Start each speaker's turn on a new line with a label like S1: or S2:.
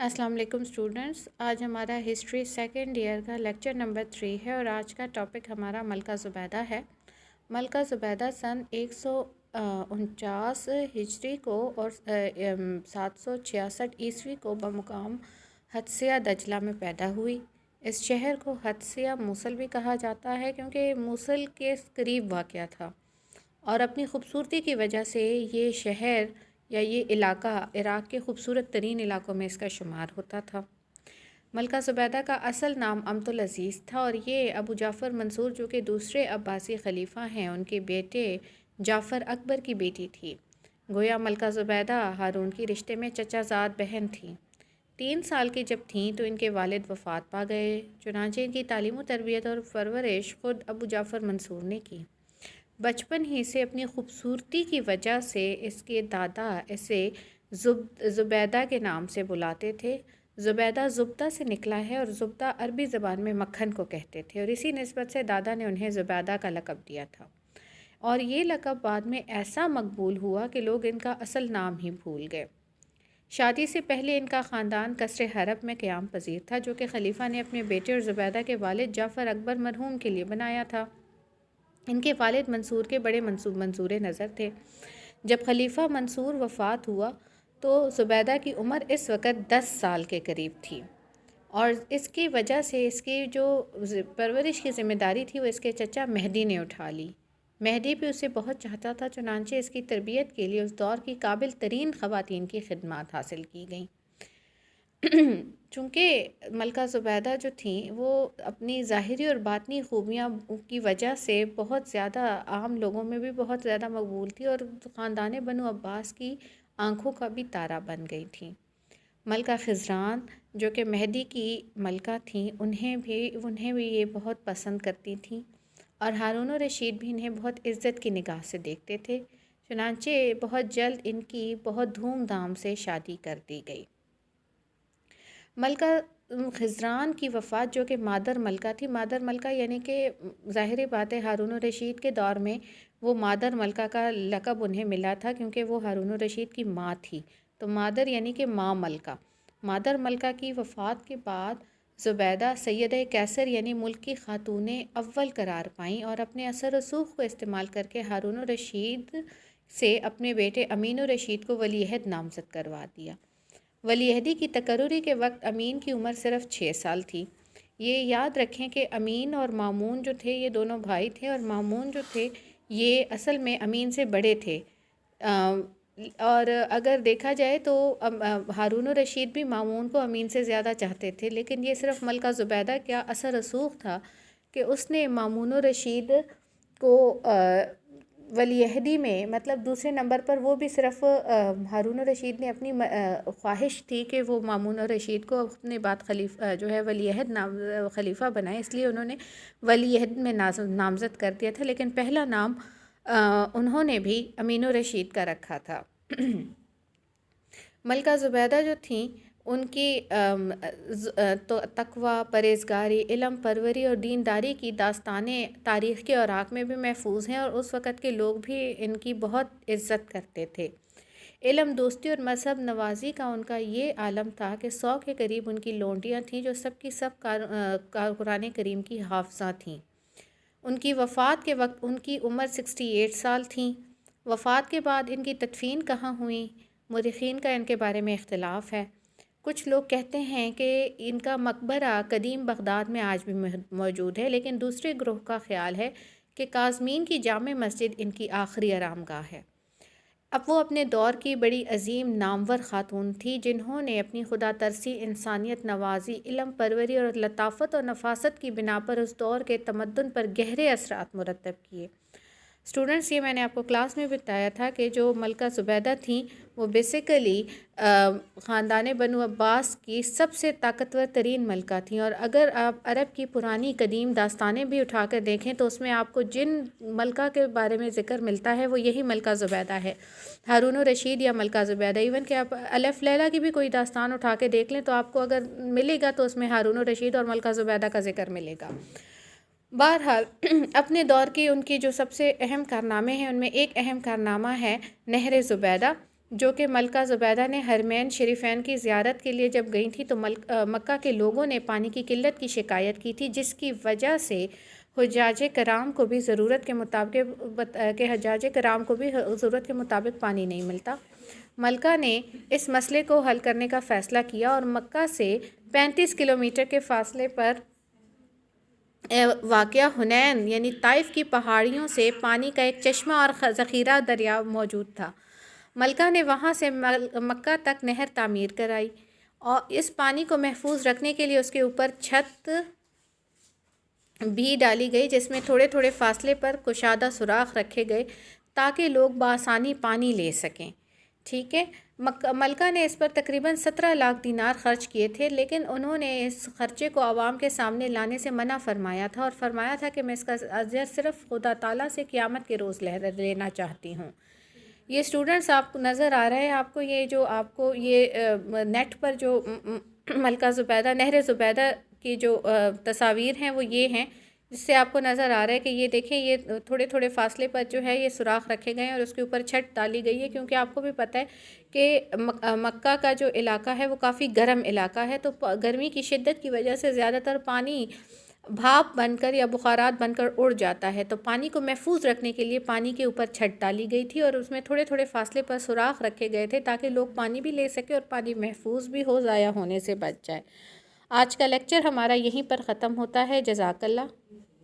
S1: السلام علیکم اسٹوڈنٹس، آج ہمارا ہسٹری سیکنڈ ایئر کا لیکچر نمبر 3 ہے اور آج کا ٹاپک ہمارا ملکہ زبیدہ ہے۔ ملکہ زبیدہ سن 149 ہجری کو اور 766 عیسوی کو بمقام حدثیہ دجلہ میں پیدا ہوئی۔ اس شہر کو حدثیہ موصل بھی کہا جاتا ہے کیونکہ موصل کے قریب واقع تھا اور اپنی خوبصورتی کی وجہ سے یہ شہر یا یہ علاقہ عراق کے خوبصورت ترین علاقوں میں اس کا شمار ہوتا تھا۔ ملکہ زبیدہ کا اصل نام امت العزیز تھا اور یہ ابو جعفر منصور جو کہ دوسرے عباسی خلیفہ ہیں ان کے بیٹے جعفر اکبر کی بیٹی تھی۔ گویا ملکہ زبیدہ ہارون کی رشتے میں چچا زاد بہن تھیں۔ 3 سال کی جب تھیں تو ان کے والد وفات پا گئے، چنانچہ ان کی تعلیم و تربیت اور پرورش خود ابو جعفر منصور نے کی۔ بچپن ہی سے اپنی خوبصورتی کی وجہ سے اس کے دادا اسے زبیدہ کے نام سے بلاتے تھے۔ زبیدہ زبدہ سے نکلا ہے اور زبدہ عربی زبان میں مکھن کو کہتے تھے اور اسی نسبت سے دادا نے انہیں زبیدہ کا لقب دیا تھا اور یہ لقب بعد میں ایسا مقبول ہوا کہ لوگ ان کا اصل نام ہی بھول گئے۔ شادی سے پہلے ان کا خاندان قصر حرب میں قیام پذیر تھا جو کہ خلیفہ نے اپنے بیٹے اور زبیدہ کے والد جعفر اکبر مرحوم کے لیے بنایا تھا۔ ان کے والد منصور کے بڑے منصور نظر تھے۔ جب خلیفہ منصور وفات ہوا تو زبیدہ کی عمر اس وقت 10 سال کے قریب تھی اور اس کی وجہ سے اس کی جو پرورش کی ذمہ داری تھی وہ اس کے چچا مہدی نے اٹھا لی۔ مہدی بھی اسے بہت چاہتا تھا، چنانچہ اس کی تربیت کے لیے اس دور کی قابل ترین خواتین کی خدمات حاصل کی گئیں۔ چونکہ ملکہ زبیدہ جو تھیں وہ اپنی ظاہری اور باطنی خوبیاں کی وجہ سے بہت زیادہ عام لوگوں میں بھی بہت زیادہ مقبول تھی اور خاندان بنو عباس کی آنکھوں کا بھی تارا بن گئی تھیں۔ ملکہ خزران جو کہ مہدی کی ملکہ تھیں انہیں بھی یہ بہت پسند کرتی تھیں اور ہارون و رشید بھی انہیں بہت عزت کی نگاہ سے دیکھتے تھے، چنانچہ بہت جلد ان کی بہت دھوم دھام سے شادی کر دی گئی۔ ملکہ خزران کی وفات جو کہ مادر ملکہ تھی، مادر ملکہ یعنی کہ ظاہری بات ہے ہارون و رشید کے دور میں وہ مادر ملکہ کا لقب انہیں ملا تھا کیونکہ وہ ہارون و رشید کی ماں تھی، تو مادر یعنی کہ ماں ملکہ۔ مادر ملکہ کی وفات کے بعد زبیدہ سیدہ کیسر یعنی ملک کی خاتون اول قرار پائیں اور اپنے اثر و رسوخ کو استعمال کر کے ہارون و رشید سے اپنے بیٹے امین و رشید کو ولی عہد نامزد کروا دیا۔ ولی عہدی کی تقرری کے وقت امین کی عمر صرف 6 سال تھی۔ یہ یاد رکھیں کہ امین اور مامون جو تھے یہ دونوں بھائی تھے اور مامون جو تھے یہ اصل میں امین سے بڑے تھے، اور اگر دیکھا جائے تو ہارون و رشید بھی مامون کو امین سے زیادہ چاہتے تھے، لیکن یہ صرف ملکہ زبیدہ کیا اثر رسوخ تھا کہ اس نے مامون و رشید کو ولی عہدی میں مطلب دوسرے نمبر پر وہ بھی صرف ہارون و رشید نے اپنی خواہش تھی کہ وہ مامون و رشید کو اپنے بعد خلیفہ جو ہے ولی عہد خلیفہ بنائے، اس لیے انہوں نے ولی عہد میں نامزد کر دیا تھا، لیکن پہلا نام انہوں نے بھی امین و رشید کا رکھا تھا۔ ملکہ زبیدہ جو تھیں ان کی تقوی، پرہیزگاری، علم پروری اور دینداری کی داستانیں تاریخ کے اوراق میں بھی محفوظ ہیں اور اس وقت کے لوگ بھی ان کی بہت عزت کرتے تھے۔ علم دوستی اور مذہب نوازی کا ان کا یہ عالم تھا کہ 100 کے قریب ان کی لونڈیاں تھیں جو سب کی سب قرآن کریم کی حافظہ تھیں۔ ان کی وفات کے وقت ان کی عمر 68 سال تھیں۔ وفات کے بعد ان کی تدفین کہاں ہوئی، مورخین کا ان کے بارے میں اختلاف ہے۔ کچھ لوگ کہتے ہیں کہ ان کا مقبرہ قدیم بغداد میں آج بھی موجود ہے، لیکن دوسرے گروہ کا خیال ہے کہ کاظمین کی جامع مسجد ان کی آخری آرام گاہ ہے۔ اب وہ اپنے دور کی بڑی عظیم نامور خاتون تھی جنہوں نے اپنی خدا ترسی، انسانیت نوازی، علم پروری اور لطافت و نفاست کی بنا پر اس دور کے تمدن پر گہرے اثرات مرتب کیے۔ اسٹوڈنٹس، یہ میں نے آپ کو کلاس میں بتایا تھا کہ جو ملکہ زبیدہ تھیں وہ بیسیکلی خاندان بنو عباس کی سب سے طاقتور ترین ملکہ تھیں، اور اگر آپ عرب کی پرانی قدیم داستانیں بھی اٹھا کر دیکھیں تو اس میں آپ کو جن ملکہ کے بارے میں ذکر ملتا ہے وہ یہی ملکہ زبیدہ ہے، ہارون و رشید یا ملکہ زبیدہ۔ ایون کہ آپ الف لیلہ کی بھی کوئی داستان اٹھا کے دیکھ لیں تو آپ کو اگر ملے گا تو اس میں ہارون و رشید اور ملکہ زبیدہ کا ذکر ملے گا۔ بہرحال اپنے دور کی ان کی جو سب سے اہم کارنامے ہیں ان میں ایک اہم کارنامہ ہے نہر زبیدہ، جو کہ ملکہ زبیدہ نے حرمین شریفین کی زیارت کے لیے جب گئی تھی تو مکہ کے لوگوں نے پانی کی قلت کی شکایت کی تھی، جس کی وجہ سے حجاج کرام کو بھی ضرورت کے مطابق پانی نہیں ملتا۔ ملکہ نے اس مسئلے کو حل کرنے کا فیصلہ کیا اور مکہ سے 35 کلومیٹر کے فاصلے پر واقع حنین یعنی طائف کی پہاڑیوں سے پانی کا ایک چشمہ اور ذخیرہ دریا موجود تھا۔ ملکہ نے وہاں سے مکہ تک نہر تعمیر کرائی اور اس پانی کو محفوظ رکھنے کے لیے اس کے اوپر چھت بھی ڈالی گئی، جس میں تھوڑے تھوڑے فاصلے پر کشادہ سوراخ رکھے گئے تاکہ لوگ بآسانی پانی لے سکیں۔ ٹھیک ہے، ملکہ نے اس پر تقریباً 17 لاکھ دینار خرچ کیے تھے، لیکن انہوں نے اس خرچے کو عوام کے سامنے لانے سے منع فرمایا تھا اور فرمایا تھا کہ میں اس کا اجر صرف خدا تعالیٰ سے قیامت کے روز لینا چاہتی ہوں۔ یہ اسٹوڈنٹس آپ کو نظر آ رہے ہیں، آپ کو یہ نیٹ پر جو ملکہ زبیدہ نہر زبیدہ کی جو تصاویر ہیں وہ یہ ہیں، جس سے آپ کو نظر آ رہا ہے کہ یہ دیکھیں، یہ تھوڑے تھوڑے فاصلے پر جو ہے یہ سوراخ رکھے گئے ہیں اور اس کے اوپر چھت ڈالی گئی ہے، کیونکہ آپ کو بھی پتہ ہے کہ مکہ کا جو علاقہ ہے وہ کافی گرم علاقہ ہے، تو گرمی کی شدت کی وجہ سے زیادہ تر پانی بھاپ بن کر یا بخارات بن کر اڑ جاتا ہے، تو پانی کو محفوظ رکھنے کے لیے پانی کے اوپر چھت ڈالی گئی تھی اور اس میں تھوڑے تھوڑے فاصلے پر سوراخ رکھے گئے تھے تاکہ لوگ پانی بھی لے سکیں اور پانی محفوظ بھی ہو، ضائع ہونے سے بچ جائے۔ آج کا لیکچر ہمارا یہیں پر ختم ہوتا ہے۔ جزاک اللہ۔